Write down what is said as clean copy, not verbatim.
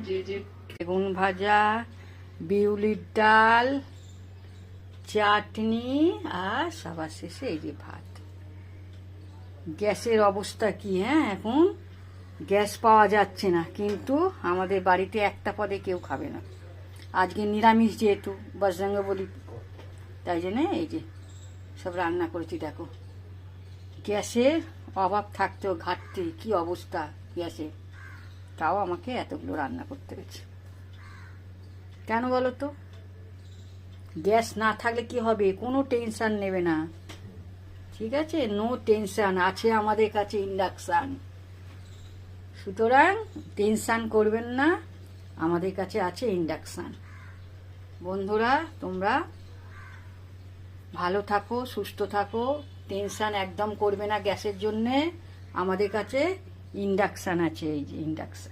বেগুন ভাজা, বিউলির ডাল, চাটনি আর সবার শেষে এই যে ভাত। গ্যাসের অবস্থা কি! হ্যাঁ, এখন গ্যাস পাওয়া যাচ্ছে না, কিন্তু আমাদের বাড়িতে একটা পদে কেউ খাবে না। আজকে নিরামিষ, যেহেতু বজরঙ্গ বলি, তাই জন্যে এই যে সব রান্না করেছি। দেখো, গ্যাসের অভাব থাকতেও ঘাটতি, কি অবস্থা গ্যাসের, তাও আমাকে এতগুলো রান্না করতে হয়েছে। কেন বলো তো? গ্যাস না থাকলে কি হবে? কোনো টেনশন নেবে না, ঠিক আছে? নো টেনশন, আছে আমাদের কাছে ইন্ডাকশান। সুতরাং টেনশন করবেন না, আমাদের কাছে আছে ইন্ডাকশান। বন্ধুরা, তোমরা ভালো থাকো, সুস্থ থাকো, টেনশন একদম করবে না গ্যাসের জন্যে। আমাদের কাছে ইন্ডাকশান আছে, এই যে ইন্ডাকশান।